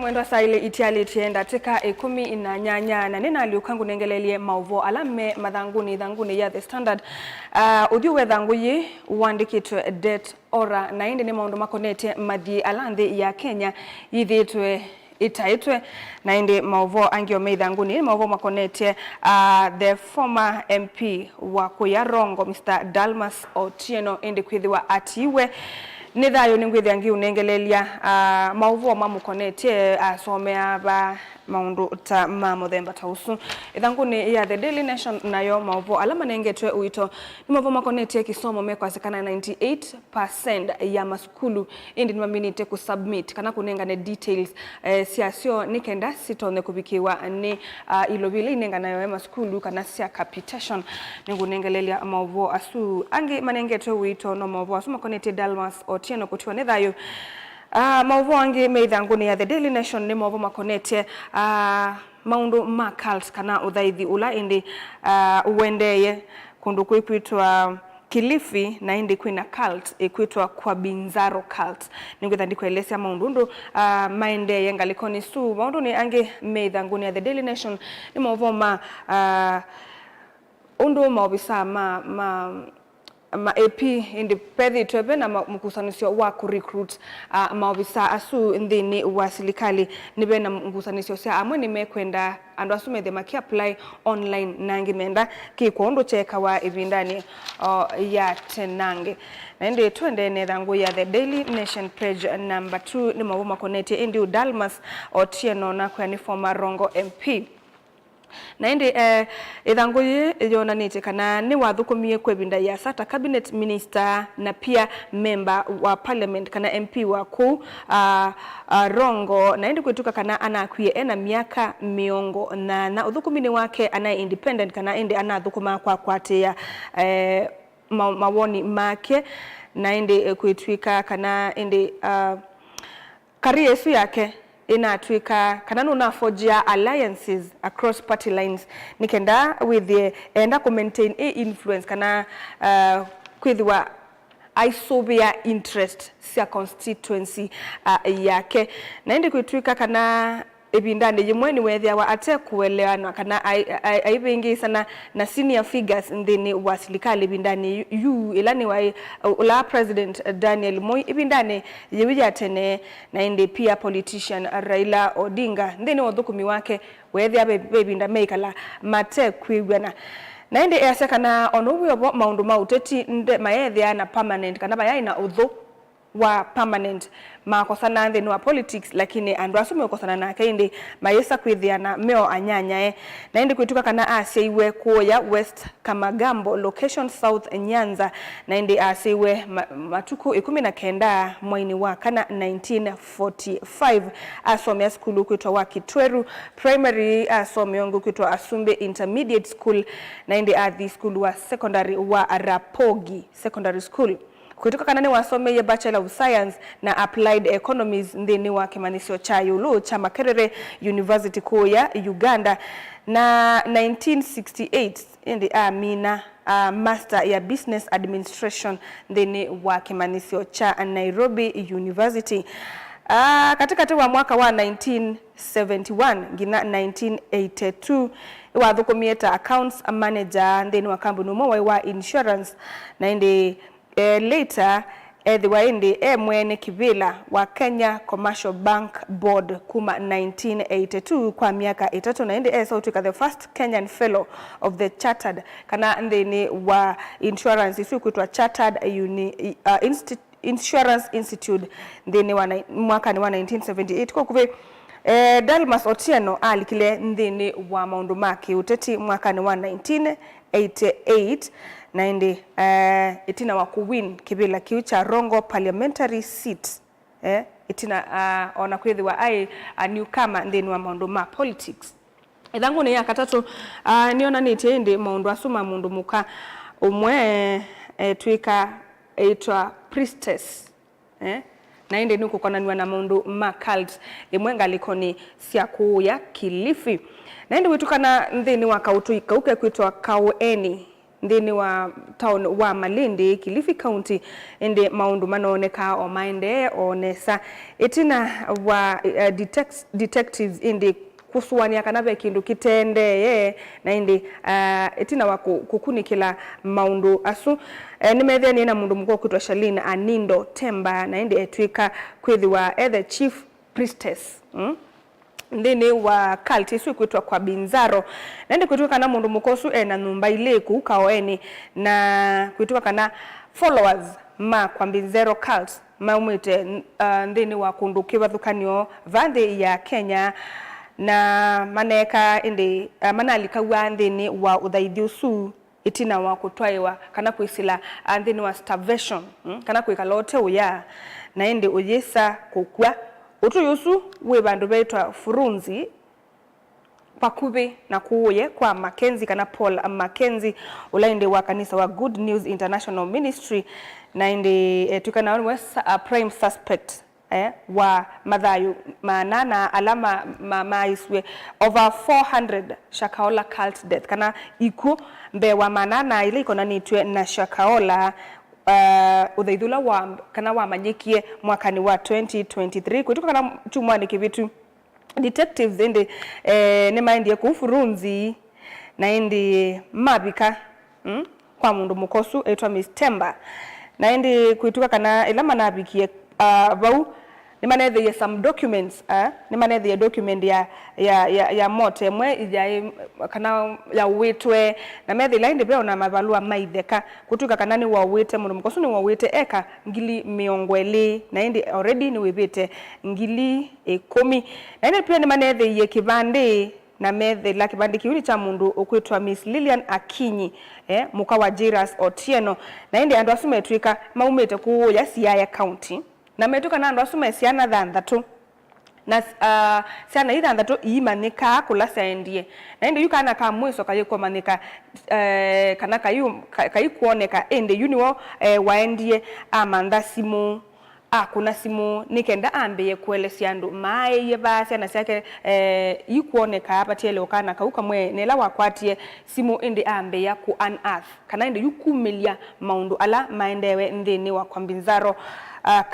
mwendo saile itiali tienda teka 18 na nina aliukangu nengelelie mauvo alame madhanguni dhanguni ya The Standard udhiwe dhanguyi uandikitwe det ora na indi ni maundu makonete madhi alandhi ya Kenya yithitwe itaitwe na indi mauvo angio meidhanguni mauvo makonete the former MP wa Kuyarongo Mr. Dalmas Otieno indi kwithiwa atiwe nithayo ningwithi angi unengelelia mauvo mamukonete asomea ba maundu ta mamuthemba tausu ithanguni ya The Daily Nation nayo mauvo alama nengetwe uito ni mauvo makonete kisomo mekwasekana 98% ya masukulu indi nimaminite kusubmit kana kunengane details siasio nikenda sitone kubikiwa ni ilovile inenga nayo ya masukulu kana sia capitation ningunengelelia mauvo asu angi manengetwe uito no mauvo asu makonete Dalmas Otieno kutiwa nithayo mauvo angi meithanguni ya The Daily Nation ni mauvo makonete maundu ma cult kana uthaithi ula indi uendeye kundu kwitwa Kilifi na indi kwina cult ikwitwa kwa Binzaro cult ningwitha ndikuelezea maundu ndu maendeye ngalikoni su maundu ni angi meithanguni ya The Daily Nation ni mauvo ma undu maobisa ma AP independent twebe na mkusanisio wa kurecruit maofisa asu ndini wa serikali nibe na mkusanisio sia amwe nimekwenda andu asume the maki apply online nangi menda ki kondo cheka wa ibindani ya tenange na ndi twende nethangu ya The Daily Nation page number 2 ni mawoma connect indi Dalmas Otieno na kwa ni former Rongo MP na indi ithanguyi yonanite kana ni wathukumie kwebinda ya sata cabinet minister na pia member wa parliament kana MP wa ku Rongo na indi kwituka kana anakwie ena miaka miongo na uthukumini wake ana independent kana indi anathukuma kwa kwatia mawoni make na indi kwitwika kana indi career yesu yake inatwika kana nuna forgia alliances across party lines nikenda with the enda ku maintain influence kana kwithiwa isobia interest sia constituency yake na indi kwitwika kana ebindane yimweni wethia wa ate kuelewana kana aibengi sana na senior figures ndini wa serikali bindane yu ilani wa ula president Daniel Moi ibindane yewija tene na indi pia politician Raila Odinga ndini wathukumi wake wethia bebinda meikala mate kwigwana na indi esekana onobuyo maundu mauteti nde maethia na permanent kana bayaina uthu wa permanent makosana ndeni wa politics lakini andu asume ukosana na kaindi mayesa kwithiana meo anyanya na indi kwituka kana asiwe kuoya West Kamagambo location South Nyanza na indi asiwe matuku 19 mwaini wa kana 1945 asomea skulu kwitwa wa Kitweru primary asomea kwitwa Asumbe Intermediate School na indi athi skulu wa secondary wa Rapogi Secondary School kutoka kanani wasome ya Bachelor of Science na Applied Economies ndini wa kimanisio cha Yulu cha Makerere University kuu ya Uganda na 1968 indi Amina Master ya Business Administration ndini wa kimanisio cha Nairobi University. Katika wa mwaka wa 1971 gina 1982 wathukumieta accounts manager ndini wa kampuni moja wa insurance na indi later the waindi mwene kivila wa Kenya Commercial Bank Board kuma 1982 kwa miaka 3 na indi sautika the first Kenyan fellow of the chartered kana ndini wa insurance isu kuitwa Chartered Insurance Institute ndini wa mwaka ni wa 1978 kwa kuve Dalmas Otieno alikile ndini wa maundu maki uteti mwaka ni wa 1988 na indi itina wa kuwin kibila kiu cha Rongo parliamentary seat itina ona kwithiwa ai newcomer ndini wa maundu ma politics ithangu ni ya katatu niona nite indi maundu asuma mundu muka umwe twika eitwa priestess na indi nuko konanwa na maundu ma cult imwe ngalikoni sia kuu ya Kilifi na indi witukana ndini wa kautuika uke kwitwa Kaueni ndini wa town wa Malindi Kilifi County ende maundu manaoneka o maende onesa itina wa detectives indi kusuwania kanabe kindu kitende na indi itina wa kukunikila maundu asu nimethia ni na mundu mko kwitwa Shalina Anindo Temba na indi etwika kwithiwa the chief priestess ndini wa cult isu kwitwa kwa Binzaro na ndi kwitwa kana mundu mukosu na nyumba ileku kaoeni na kwitwa kana followers ma kwa Binzaro cult maumite ndini wa kundukiwa thukanio vande ya Kenya na maneka indi manalika wa ndini wa uthaithiusu itina wa kutwaiwa kana kwisila ndini wa starvation kana kwikalote uya na indi uyisa kukwa utuyusu we bandu betwa Furunzi pakubi na kuuye kwa Mackenzie kana Paul Mackenzie ulainde wa kanisa wa Good News International Ministry na indi tukana we prime suspect wa madhayu manana alama maiswe over 400 Shakahola cult death kana iku mbe wa manana ile iko na nitwe na Shakahola uthaithula wa kana wa manyikie mwakani wa 2023 kutoka kana chumwani kivitu detectives ende ne maindi ku Furunzi na indi mabika kwa mundu mukosu etwa Miss Temba na indi kuituka kana ila manabikie bau ni manethe some documents ni manethe document ya mote mwe ya kana ya witwe na methe ila indi beona mavalua maitheka kutuka kana ni wa wite mundu mukosu ni wa wite eka ngili miongweli na indi already ni wibite ngili 10 na indi pia ni manethe ye kibande na methe la kibandi kiwili cha mundu okwitwa Miss Lilian Akinyi muka wa Jiras Otieno na indi andu asumetwika maumete ku ya Siaya County na metuka na andu asumesiana thanthatu na siana ithanthatu imanika kula sendie na indi yukana ka mwiso kayiko manika kana kayikuoneka indi yuniwo waendie amanda simu kuna simu nikenda ambe kuelesya andu mai yebasya na syake yikuoneka apatiele okana kauka mwe nela wakwatie simu indi ambe ya ku unearth kana indi yukumilia maundu ala maendewe ndini wa kwa Binzaro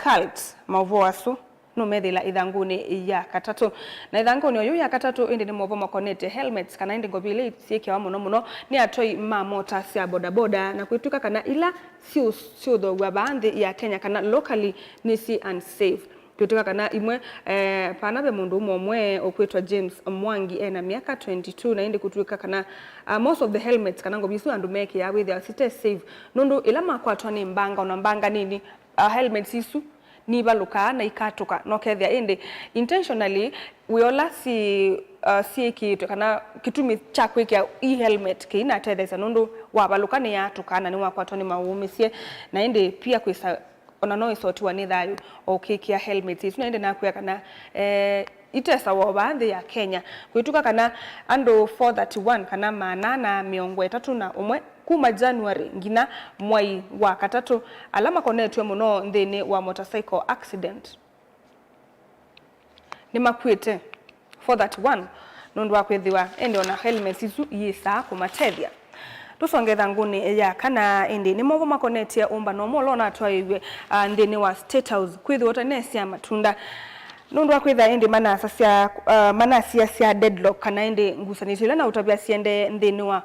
cult mavoasu no methila ithanguni ya katatu na ithanguni oyo ya katatu indi ni movo makonete helmets kana indi ngobile sieke wa muno ni atoi mamota cia bodaboda na kuituka kana ila sio thogwa baadhi ya Kenya kana locally ni si unsafe kuituka kana imwe panabe mundu umwe okwitwa James Mwangi na miaka 22 na indi kutuka kana most of the helmets kana ngobisu andu meke ya with their city safe nundu ila makwatwa ni mbanga una mbanga nini helmets isu ni baluka na ikatuka no kethia indi intentionally we all see kitu kana kitumi cha kwikia helmet kina tethesa nundu wa baluka ni yatukana ni wakwatwa ni maumisie na indi pia kwisa ona no isotiwa ni thayu okikia helmet isu na indi nakuya kana itesa wa baadhi ya Kenya kuituka kana ando 431 kana manana miongo 31 kuma January ngina mwai wa katatu alama konetwe muno ndini wa motorcycle accident ni makwete 431 nundu wa kwethiwa ende ona helmet isu yisa kumatethia tusongeza nguni ya kana indi ni movo makonetia umba no molona atwaiwe ndini wa State House kwithiwa tanesia matunda nundu akwitha indi manasia cia deadlock kana indi ngusanitile na utabia siende ndini wa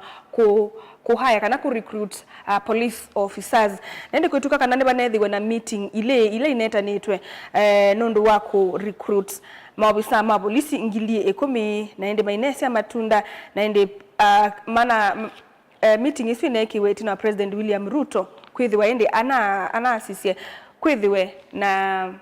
kuhaya kana ku recruit police officers na indi kuituka kana nebanethiwe na meeting ile ineta nitwe nundu wa ku recruit maobisa ma polisi ngilie 10 na indi mainesia matunda na indi meeting isi nekiwe tina President William Ruto kwithiwa indi ana asisie kwithiwe na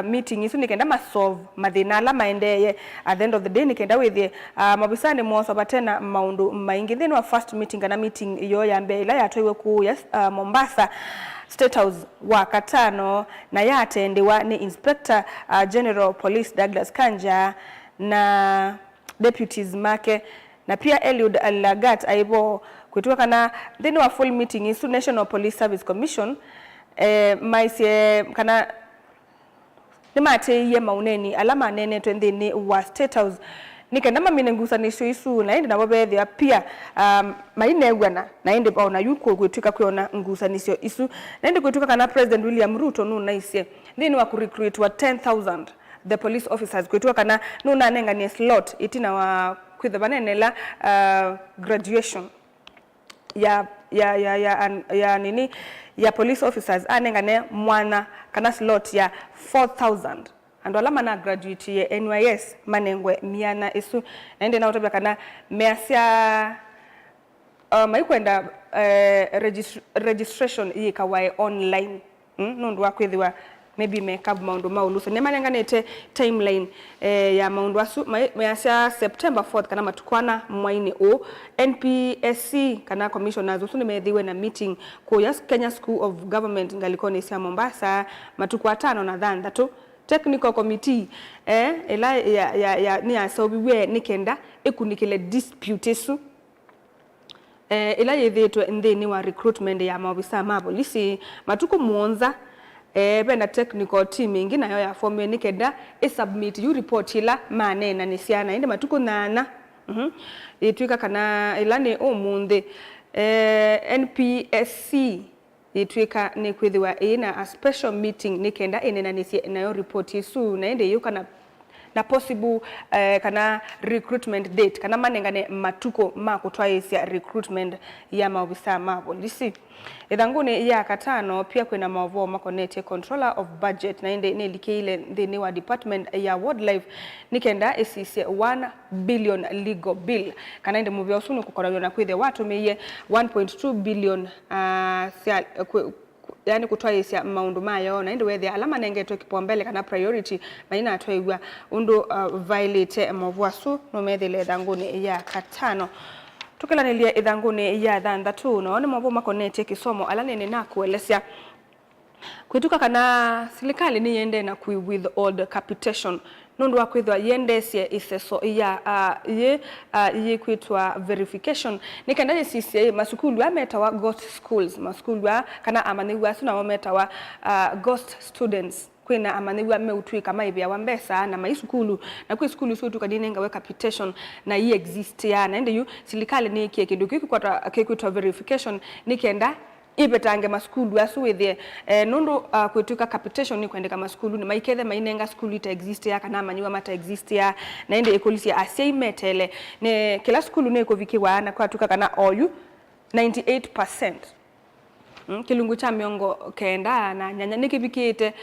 meeting isu nikenda masolve mathina ala maendeye at the end of the day nikenda withie mabisani mwoso batena maundu maingi then wa first meeting kana meeting iyo ya mbele ya toiwe ku Mombasa State House wa katano na yatendewa ni Inspector General Police Douglas Kanja na deputies make na pia Eliud Lagat aibo kutoka kana then wa full meeting isu National Police Service Commission maise kana nimate ye mauneni alama nene twendini wa State House nikenda mamine ngusanisho isu na indi nabo bethia pia mainegwana na indi ona yuko gwituka kwiona ngusanisho isu na indi gwituka kana President William Ruto nuna isie thini wa recruit wa 10,000 the police officers gwituka kana nuna nengania slot itina wa kwitha banenela graduation ya nini ya police officers anengane mwana kana slot ya 4,000 ando alama na graduate ya NYS manengwe miana isu na ende na utabia kana measia maikwenda registration yikawae online nundu wa kwithiwa maybe makeup maundu mauluso ne manenganete timeline ya maundu asu measia September 4th kana matukwana mwaini o NPSC kana commissioners usu nimethiwe na meeting ko ya Kenya School of Government ngalikoni sia Mombasa matukwa 5 na thandatu technical committee ela ya ni asobiwe nikenda ekunikile dispute isu ela yethitwe nthini wa recruitment ya maofisa ma polisi matuko muonza benda technical team ingi nayo ya form nikenda submit you report ila manena ni siana inde matuko nana itwika kana ila ni omunde NPSC itwika ni kwithiwa ina a special meeting nikenda inena nisi nayo report isu na inde yuka na possible kana recruitment date kana manengane matuko makutwaisia recruitment ya maofisa ma polisi ithanguni ya katano pia kwina maovo makonete controller of budget na inde nelikile thini wa department ya wildlife nikenda esisi 1 billion legal bill kana inde muvya usunu kukorwa na kwithe watu meye 1.2 billion yani kutwaisia maundu mayo na indi wethia alama nengetwe kipaumbele kana priority maina atwaigwa undu violate mavwasu no methile thanguni ya katano tukilanilia ithanguni ya thandatu no ni mavo makonete kisomo alanene na kuelesya kwituka kana serikali ni yende na with old capitation nundu wa kwithwa yendesie iseso ye kwitwa verification nikenda yesisie masukulu ametawa ghost schools masukulu kana amaniwa suna wametawa ghost students kwina amaniwa meutwika maibia wa mbesa na maisukulu na kwi skulu sio tukadinenga we capitation na ye exist ya na ende yu serikali ni kiduki kwitwa verification nikenda ibetange maskulu asuwethe nundu kwituka capitation ni kwendeka maskulu ni maikethe mainenga skulu ita exist ya kana manyua mata exist ya na ende ekolisia asia imetele ne kila skulu ne kovikiwa na kwatuka kana oyu 98% kilungu cha miongo kenda na nyanya nikibikite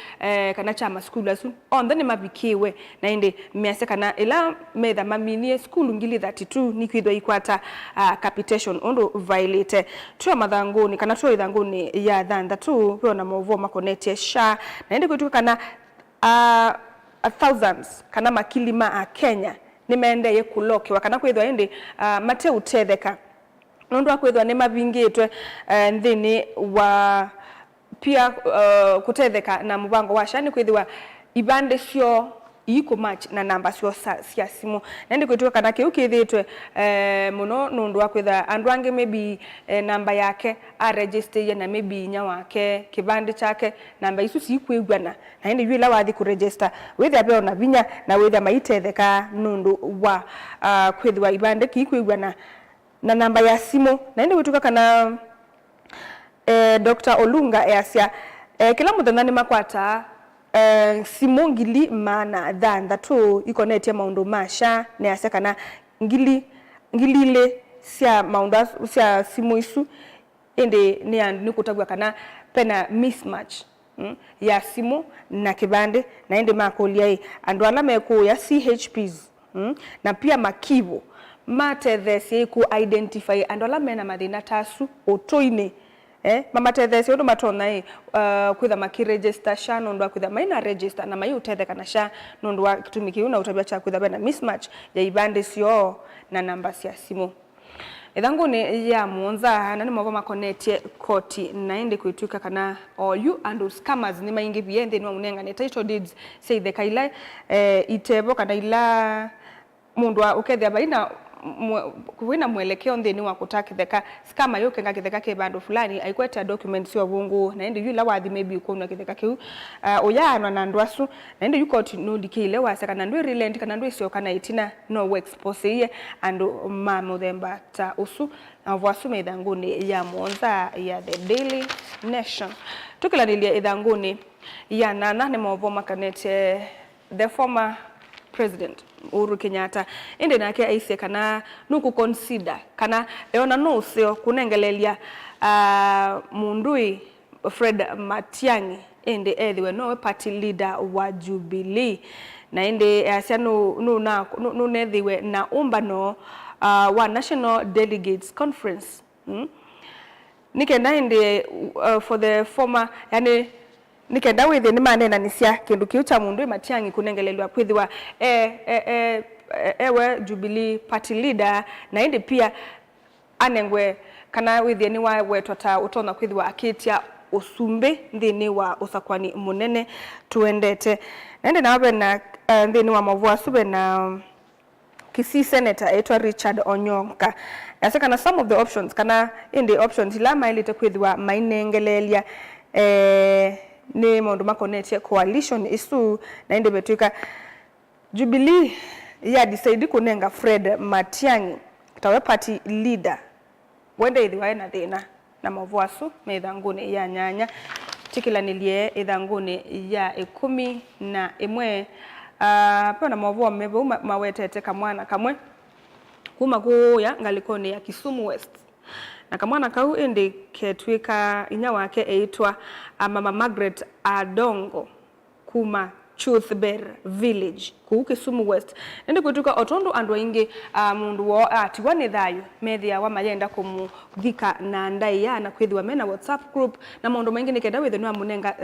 kana cha maskulu asu onda ni mabikiwe na ende miase kana ila metha maminie skulu ngili 32 nikwithwa ikwata capitation ondo violate twa mathanguni kana twa ithanguni ya thandatu pio na movo makonete sha na ende kwituka kana thousands kana makilima a Kenya nimende yekuloke wakana kwithwa ende mate utetheka nundu akwithwa ni mavingitwe nthini wa pia kutetheka na mubango wa shani kwithwa ibande sio iko match na namba sio cia simu na ndi kwituka kana kiu kithitwe muno nundu akwitha andu ange maybe namba yake a register na maybe nya wake kibande chake namba isu si kwigwana na ndi yula wathi ku register with abe ona vinya na with maitetheka nundu wa kwithwa ibande ki kwigwana na namba ya simu na indi wituka kana Dr. Olunga easia kila muthenya ni makwata simu ngili mana thandatu ikonetie maundu masha ne asia kana ngilile sia maundu sia simu isu indi ni kutagwa kana pena mismatch ya simu na kibande na indi makolia andu ala meko ya CHPs na pia makivo matethesi ku identify andola mena mathina tasu otoine mamatethesi ondo matona kwitha makiregister sha nondo kwitha maina register na mayu tetheka na sha nondo wa kitumiki una utabia cha kwitha bena mismatch ya ibande sio na namba cia simu ithanguni ya muonza na ni mavo makonetie koti na ende kwituka kana you and scammers ni maingi biende ni munenga ne title deeds say the kaila itebo kana ila mundu ukethia baina kuwina mwelekeo ndeni wa kutakitheka kama yoke ngakitheka ke bando fulani aikweta document sio bungu na indi yula wathi maybe uko na kitheka kiu oyano na ndwasu na indi yuko no dikile waseka na ndwe relent kana ndwe sio kana itina no expose ye ando mamo themba ta usu na vwasume idhanguni ya monza ya The Daily Nation tukilanilia idhanguni ya nana ne movo makanete the former President Uhuru Kenyatta inde nake aise kana nuku consider kana eona no sio kunengelelia mundui Fred Matiang'i inde ethiwe no party leader wa Jubilee na inde asia no nethiwe na umbano wa National Delegates Conference nikenda inde for the former yani nikenda withi ni manena nisia kindu kiu cha mundu Matiang'i kunengelelwa kwithiwa ewe Jubilee party leader na indi pia anengwe kana withi ni wa wetota utona kwithiwa akitia usumbe ndini wa usakwani munene tuendete nende nawe na ndini wa mavua sube na Kisii Senator etwa Richard Onyonka kana some of the options kana in the options ilama ilite kwithiwa mainengelelia ni maundu makonete coalition isu na inde betuika Jubilee ya decide kunenga Fred Matiang'i tawe party leader wende ithiwa na thina na mavwasu meithanguni ya nyanya tikilanilie ithanguni ya 11 pona mavwa mebo mawetete kamwana kamwe kuma kuya ngalikoni ya Kisumu West na kamwana kau indi ketwika inya wake eitwa Mama Margaret Adongo kuma Truthbear Village ku Kisumu West ndi kutuka otondo andwa ingi mundu wo atiwane thayu methia wa mayenda kumuthika na ndai ya na kwithiwa mena WhatsApp group na mundu maingi nikenda withenu amunenga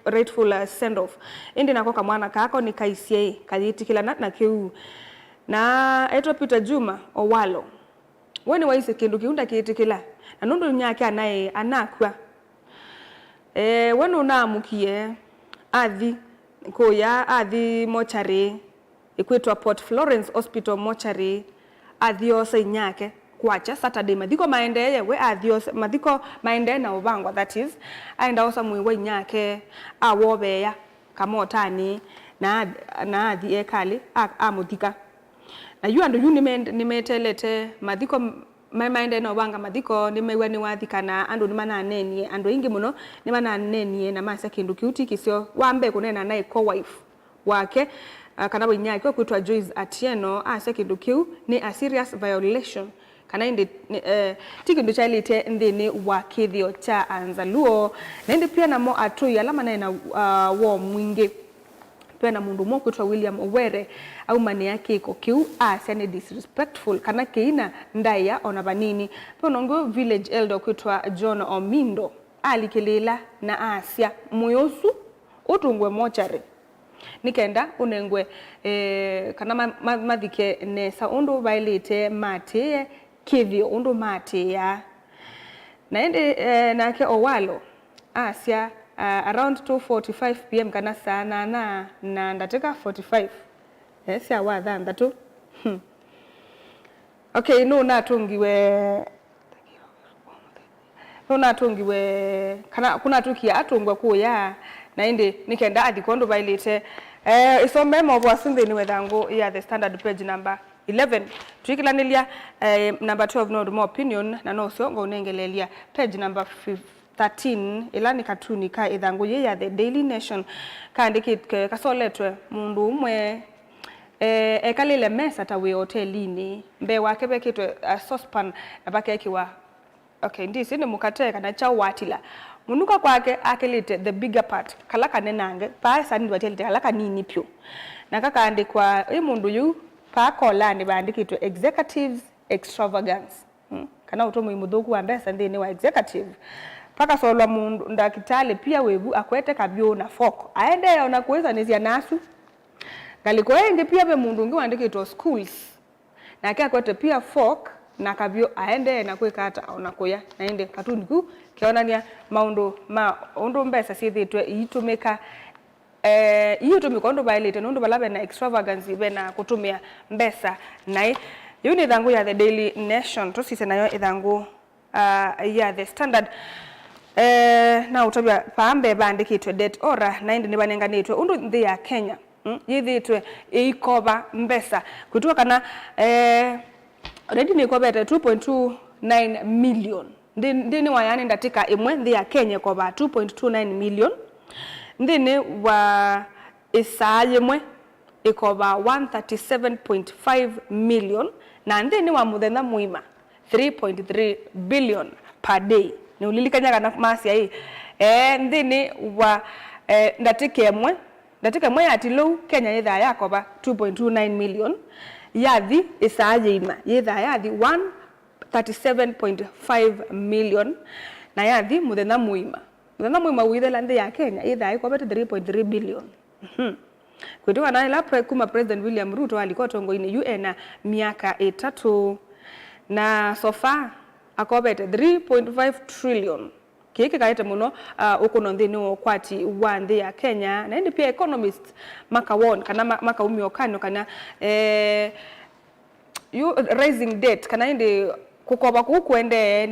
rightful send off indi nako kamwana kako ni kaisie kayitikila na kiu na etwa Peter Juma Owalo wene waise kindu kiunda kiitikila na nundu nyake anaye anakwa wenu naamukie athi kuya athi mochari ikwitwa Port Florence Hospital mochari athiose nyake kwacha Saturday mathiko maendeye we athiose mathiko maende na ubangwa that is aenda osa mwiwe nyake awobeya kamotani na athi ekali amuthika na yu andu yu nimetelete mathiko maende na ubanga mathiko nimewe ni wathikana andu nimananenie andu ingi muno nimananenie na masa kindu kiuti kisio wambe kunena nae co-wife wake kana winyake kwitwa Joyce Atieno ase kindu kiu ni a serious violation kana indi tikindu chalite ndini wa kithio cha Anzaluo na indi pia na mo atui alama na wo mwingi pia na mundu mo kwitwa William Owere au mani yake iko kiu ni disrespectful kana keina ndaya ona banini pia nongo village elder kwitwa John Omindo alikilila na asia moyosu utungwe mochari nikenda unengwe kana mathike nesa undu bailite mate kivyo undu mate ya na ende nake Owalo asia around 2:45 pm kana sana na ndateka 45 sia watha ndatu okay no natungiwe kana kuna tukia atungwa kuya na indi nikenda adikondo bailite isombe mwa sindeni wethangu ya The Standard page number 11 twikilanilia number 12 no more opinion na no so ngo nengelelia page number 13 ilani katuni ka ithangu ya The Daily Nation kaandikite kasoletwe mundu umwe ekalile mesa tawe hotelini mbe wake bekitwe saucepan abakekiwa okay ndisi ni mukate kana cha watila munuka kwake akelite the bigger part kala kanenange pa sani watelite kala kanini pyo na kakaandikwa mundu yu pa kola ni bandikitwe executives extravagance kana utomo imudhoku wa mbesa ndini wa executive paka solwa mundu ndakitale pia webu akwete kabyo na fork aende ona kuweza nizia nasu galiko ende pia be mundu ngi wandikitwa schools na akwete pia fork na kabyo aende na kwekata ona kuya na ende katuniku kionania maundu undu mbesa sithitwe itumika iyo tumikondo bailite nundu balabe na extravagance be na kutumia mbesa na Yu ni idhangu ya The Daily Nation tusise nayo idhangu ya The Standard na utabia paambe bandikitwe det ora na indi nibanenganitwe undu nthi ya Kenya yithitwe ikoba mbesa kutuka kana already ni ikobete 2.29 million ndini wayani ndatika imwe nthi ya Kenya koba 2.29 million ndini wa isaye mwe ikoba 137.5 million na ndini wa muthenya muima 3.3 billion per day ni ulilikanya na masi hii ndini wa ndatika imwe ati low Kenya yitha yakoba 2.29 million yathi isaye ima yitha yathi 137.5 million na yathi muthenya muima withela nthi ya Kenya yitha yakoba 3.3 billion kutoka na ila kuma President William Ruto alikuwa tongoini UN miaka 3 na so far akobete 3.5 trillion kiki kaite muno ukuno nthini okwati wa nthi ya Kenya na indi pia economist makawon kana makaumio kano kana raising debt kana indi kukoba kukwende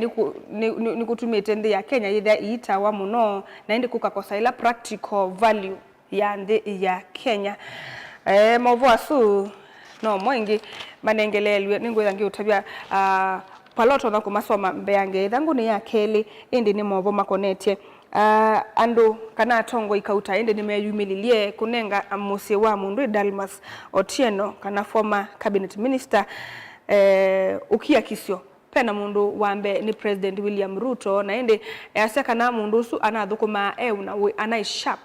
ni kutumite nthi ya Kenya yitha itawa muno na indi kukakosa ila practical value ya nthi ya Kenya mauvo asu no moingi manengelelwe ningwetha ngiutabia paloto na kumasoma mbeange ithangu ni ya keli indi ni mauvo makonetie andu kana tongo ikauta indi nimeyumililie kunenga musi wa mundu Dalmas Otieno kana former cabinet minister ukia kisio pena mundu wambe ni President William Ruto na indi asa kana mundu su anathukuma na anai sharp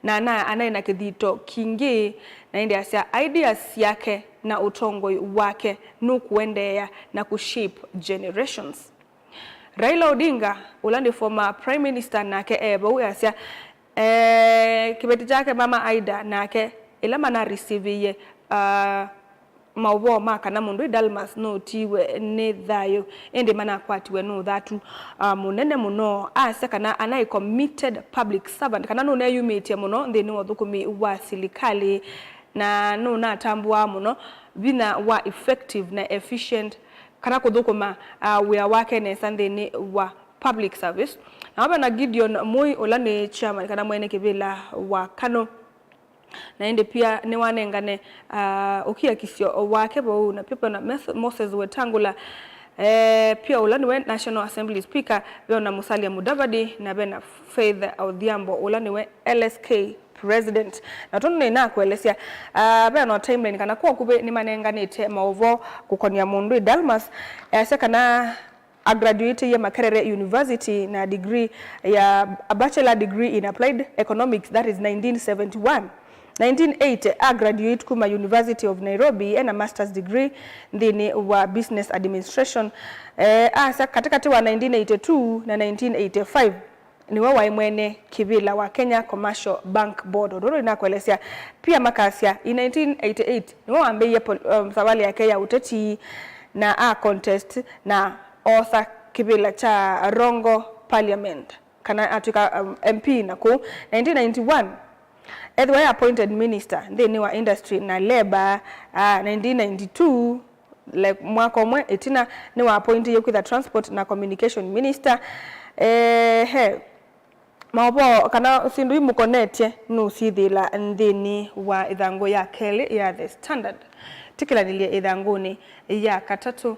na anaina kithito kingi na indi asa ideas yake na utongoi wake nukuendea na kushape generations. Raila Odinga ulandi former prime minister nake ebo asa kibeti chake mama Aida nake ila mana receive ye mauvo maka na mundu Dalmas no tiwe ne thayo ende mana kwatiwe no thatu munene muno asa kana anai committed public servant kana no na yumite muno nthini wathukumi wa silikali na no na tambua muno bina wa effective na efficient kana kuthukuma wea wake ne nthini wa public service na na Gideon Moi olani chairman kana mwene kibila wa Kano na ende pia ni wanengane ukia kisio wake bo na pia na Moses Wetangula pia ulani we National Assembly Speaker beo na Musalia Mudavadi na bena Faith Odhiambo ulani we LSK President na tunu na kuelesia beo na timeline kana kwa kube ni manenganite mauvo kukonia mundu Dalmas kana a graduate ya Makerere University na degree ya a bachelor degree in applied economics, that is 1971. 1980 a graduate kuma University of Nairobi and a master's degree ndini wa business administration asa katikati wa 1982 na 1985 ni wa imwene kibila wa Kenya Commercial Bank Board odoro inakuelezea pia makasia in 1988 ni wa ambaye sawali yake ya uteti na contest na author kibila cha Rongo Parliament kana atika MP na ku 1991 Edway appointed minister then wa industry na labor 1992 like mwaka omwe etina ni wa appointed yokwitha transport na communication minister maopo kana sindu imukonetie no sithila ndini wa ithango ya keli ya The Standard tikilanilie ithanguni ya katatu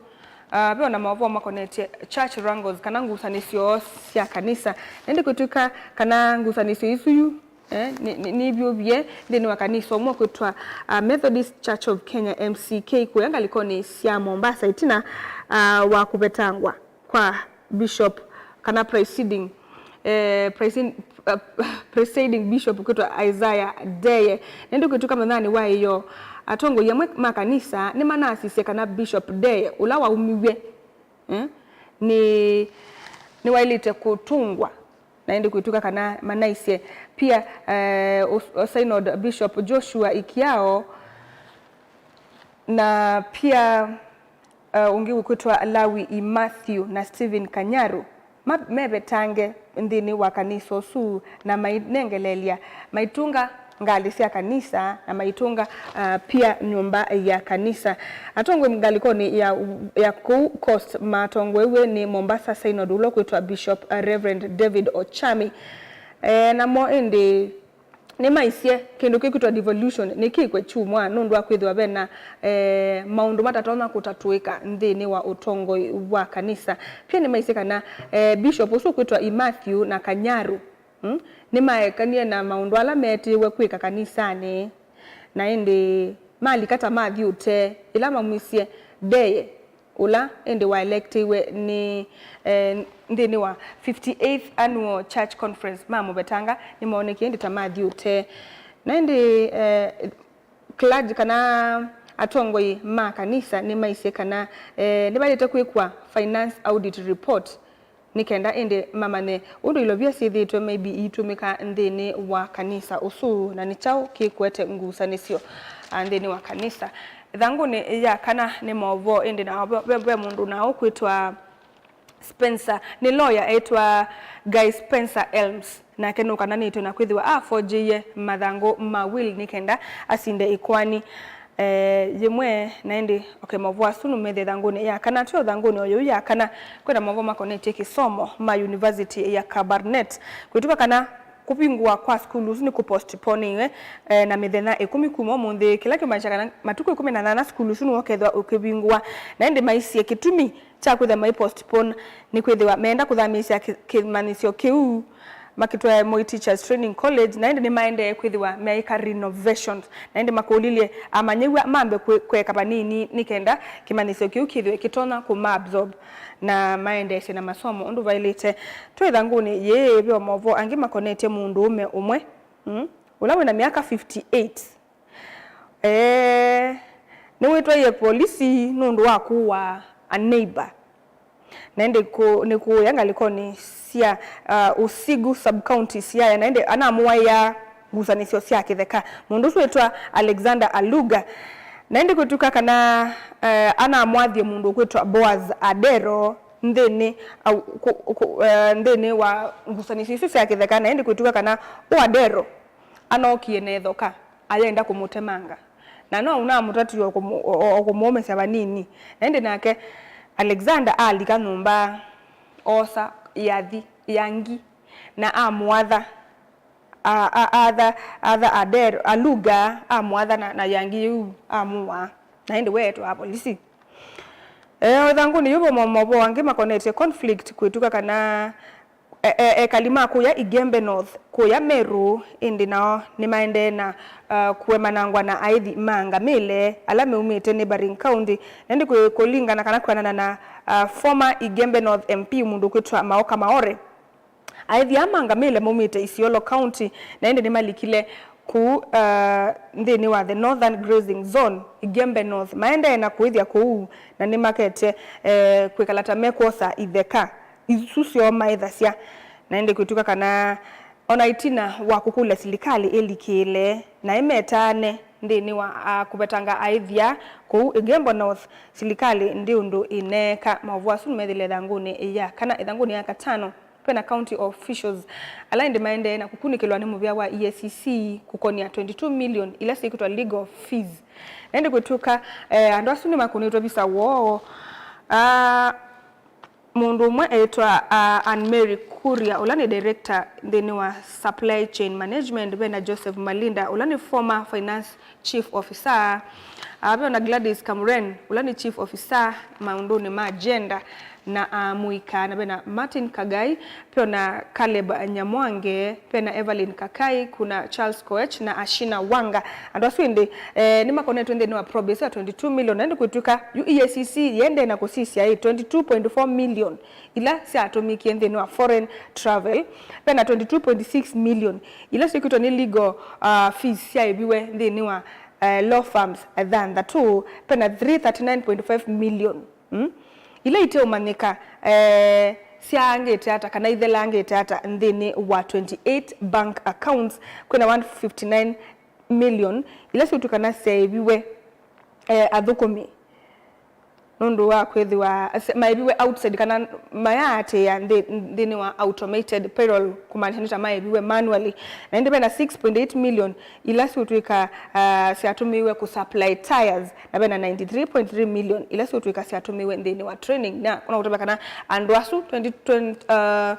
beo na maopo makonetie church wrangles kana ngusanisio cia kanisa ndi kutuka kana ngusanisio isuyu ni biobie ndini wa kanisa omwe kwitwa Methodist Church of Kenya MCK kuyanga likoni cia Mombasa itina wa kubetangwa kwa bishop kana presiding bishop kwitwa Isaiah Deye ndi kutuka methani wa hiyo atongo ya makanisa ni manasisi kana bishop Deye ulawa umiwe ni wailite kutungwa na ndi kuituka kana manaise pia synod bishop Joshua Ikiao na pia ungi kwitwa Lawi Matthew na Stephen Kanyaru mebe tange ndini wa kanisa su na mainengelelia maitunga ngali cia kanisa na maitunga pia nyumba ya kanisa. Atongwe mgalikoni ya Coast matongwe ni Mombasa Synod ulo kwitwa Bishop Reverend David Ochami na mo indi ni maisie kindu kikitwa devolution nikikwe chumwa nundu akwithwa bena maundu matatona kutatuika nthini wa utongo wa kanisa. Pia ni maisie kana Bishop usu kwitwa Matthew na Kanyaru ni maekanie na maundu ala metiwe kwika kanisani na indi mali kata Matthew te ila mamuisie deye ula indi wa electiwe ni ndini wa 58th annual church conference mamo betanga ni maoneki indi Matthew te na indi clergy kana atongoi ma kanisa ni maise kana ni balete kwikwa finance audit report nikenda indi mamane undu ilovia sithitwe maybe itumika ndini wa kanisa usu na ni chao kikwete ngusanisio ndini wa kanisa. Thangu ni ya kana ni movo indi na bebe mundu na okwitwa Spencer ni lawyer etwa Guy Spencer Elms na kenu kana ni tuna kwithiwa afoje mathango mawili nikenda asinde ikwani yemwe naende okay movo asunu methe thanguni ya kana tyo thanguni oyo ya kana kwenda movo makonete kisomo ma university ya Kabarnet kwituka kana kupingwa kwa skulu ni kupostpone na methena 10 kuma munde kila kimachakana matuko 18 skulu sunu okethwa ukibingwa naende maisi kitumi cha kwitha mai postpone ni kwithwa meenda kuthamisha kimanisio kiu makitwa Moi Teachers Training College naende ni maende kwithwa meika renovations naende makulilie amanyewa mambe kweka panini nikenda kimanisio kiu kithwe kitona kuma absorb na maende sina masomo undu vailite twithanguni ye byo movo angi makonete mundu umwe ulawe na miaka 58 ni witwa ye polisi nundu wakuwa a neighbor naende niku yanga likoni sia Usigu sub county sia naende anaamua ya gusanisio sia kitheka mundu witwa Alexander Aluga naende kutuka kana anaamwathie mundu kwitwa Boaz Adero ndene ndene wa ngusanisio sia kitheka naende kutuka kana Adero anokie nethoka ayenda kumutemanga na no una mutatu okumomesa banini naende nake Alexander alika numba osa yathi yangi na amwatha Adero Aluga amwatha na yangi yu amua na indi wetu a polisi thanguni yubo mobo wangi makonete conflict kwituka kana kalima kuya Igembe North kuya Meru indi nao ni maende na kuemanangwa na aithi manga mile alame umite neighboring county ndi kulingana kana kwanana na former Igembe North MP mundu kwitwa Maoka Maore aithi amanga mile mumite Isiolo County na indi ni malikile ku ndini wa the Northern Grazing Zone Igembe North maende na kuithia ku na ni makete kwikalata mekosa itheka isusio maithasia naende kwituka kana ona itina wa kukula silikali elikile na imetane ndini wa kubetanga aithia ku Igembe North silikali ndiundu ineka mavwasu methile thanguni ya kana thanguni ya katano pena county officials aligned maende na kukunikilwa ni muvya wa EACC kukonia 22 million ila sikutwa legal fees naende kwituka ando asuni makunitwa bisa wo mundu umwe etwa Anne-Mary Kuria ulani director ndeni wa supply chain management bena Joseph Malinda ulani former finance chief officer na Gladys Kamuren ulani chief officer maunduni ma agenda na Muika na bena Martin Kagai pia na Caleb Nyamwange pia na Evelyn Kakai kuna Charles Koech na Ashina Wanga andwaswinde ni makoneto ndeni wa probesa 22 million naende kutuka EACC yende na kusisi ya 22.4 million ila si atomiki ndeni wa foreign travel pia na 22.6 million ila sikutwa ni legal fees ya ibiwe ndeni wa law firms than the two pia na 339.5 million ile ite umanika siangete hata kana ithela angete hata ndini wa 28 bank accounts kuna 159 million ile situkana seviwe athukumi nundu wa kwithiwa maibiwe outside kana mayate ya ndini wa automated payroll kumaanisha nita maibiwe manually na indi bena 6.8 million ilasi utuika siatumiwe kusupply tires na bena 93.3 million ilasi utuika siatumiwe ndini wa training na kuna kutaba kana andwasu 2020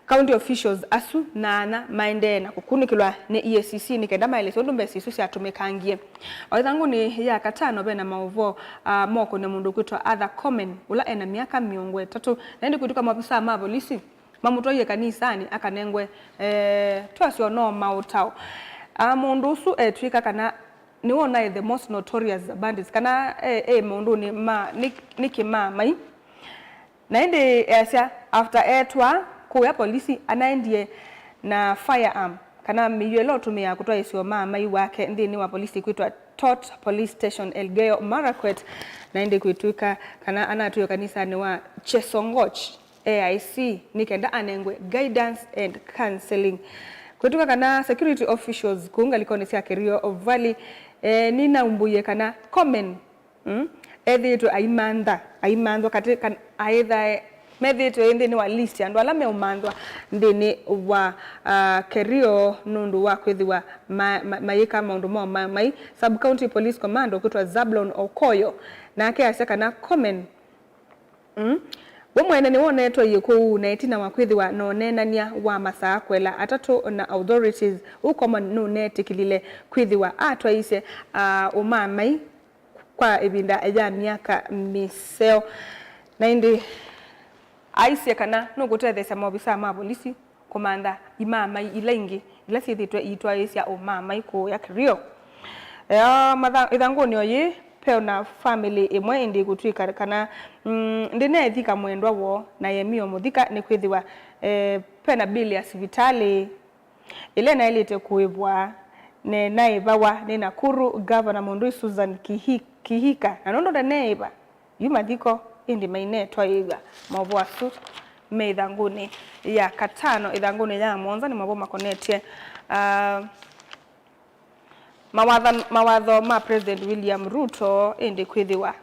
county officials asu nana maende na kukunikilwa ne EACC nikenda maelezo ndumbe sisu siatumekangie oithangu ni ya katano bena mauvo moko ne mundu kwitwa other common ula ena miaka 3 na ndi kutuka mapisa ma polisi mamutoye kanisani akanengwe twasio no mautao mundu usu twika kana ni wona the most notorious bandits kana mundu ni nikima mai na ndi asia after etwa kuya polisi anaendie na firearm kana miyelo tumia kutoa isio mai wake ndini wa polisi kuitwa Tot Police Station Elgeyo Marakwet na ndi kuituka kana anatuyo kanisa ni wa Chesongoch AIC nikenda anengwe guidance and counseling kuituka kana security officials kuunga likoni sia Kerio Valley nina umbuye kana common edhitu aimandwa katika aidha medhitu ndini wa list andu alame umandwa ndini wa Kerio nundu wa kwithiwa mayika maundu mai sub county police commando kutwa Zablon Okoyo na ake aseka na common wamwene ni wonetwa yiku na itina wa kwithiwa no nenania wa masaa kwela atatu na authorities ukomo no netikilile kwithiwa atwa ise umamai kwa ibinda ya miaka miseo na indi aise kana no gutethesa mobisa ma polisi komanda imama ilaingi ila sithitwe itwa isia umama iko ya Kerio ithangu ni oyi peona family imwe indi gutwika kana ndine ethika mwendwa wo na yemio muthika ni kwithiwa pena bili ya sivitali ile na ilite kuibwa ne naibawa ni Nakuru governor Mundu Susan Kihika na nondo da neiba yumathiko indi maine twaiga mabo asu me ithanguni ya katano ithanguni ya monza ni mabo makonetie mawatho ma President William Ruto indi kwithiwa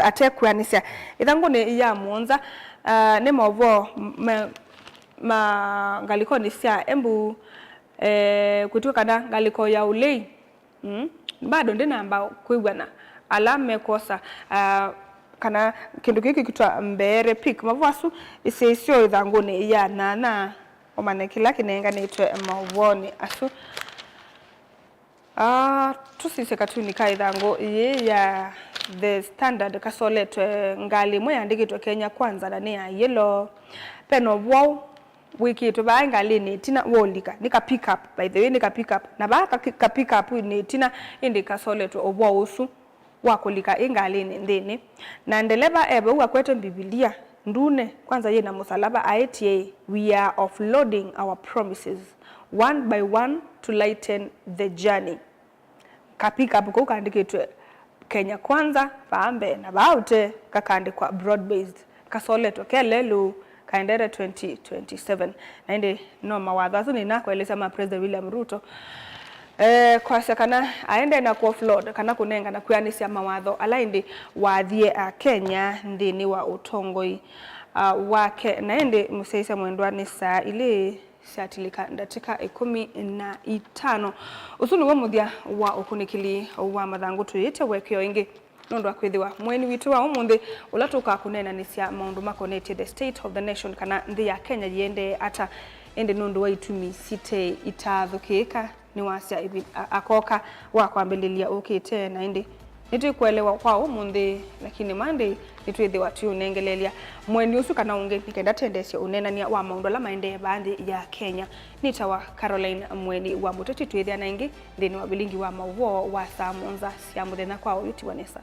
atekwanisia ithanguni ya monza ni mabo ngaliko ni sia embu kutuka kana ngaliko ya ulei bado ndina ambao kuigwana alame kosa kana kindu kiki kitwa mbere pik mavasu isisio ithanguni ya nana omane kila kinenga nitwe mawoni asu tusise katuni ka ithangu ye ya the standard kasoletwe ngali mwe andikitwe Kenya Kwanza na ne ya yellow peno wow wiki to ba ngali ni tina wolika nika pick up by the way nika pick up na ba ka pick up ni tina indika soletwe obwo usu wakulika ingalini ndini na ndeleba ebe ukwete Biblia ndune kwanza ye na musalaba aetie we are offloading our promises one by one to lighten the journey kapika buko kandikitwe Kenya Kwanza paambe na baute kakandikwa broad based kasoleto kelelu kaendere 2027 na inde no mawadhazo ni nakueleza ma President William Ruto kwa sakana aende na offload kana kunenga na kuyanisia mawatho alaindi wathie Kenya ndini wa utongoi wake na ende museisa mwendwani saa ile siatilika ndatika 15 usunu wa muthia wa ukunikili wa mathangu tuyite wekyo ingi nondo akwithiwa mweni witu wa umuthi ulatuka kunena nisia maundu makonete the state of the nation kana ndi ya Kenya yende ata ende nondo wa itumi site itathukika ni wasia ibi akoka wa kwambelilia ukite na indi nitu kuelewa kwa umuthi lakini mande nitwithi watu unengelelia mweni usu kana unge nikenda tendesio unenania wa maundu la maende baadhi ya Kenya nitawa Caroline mweni wa muteti twithia na ingi ndini wa bilingi wa mauvo wa saa monza sia muthenya kwa uti Vanessa.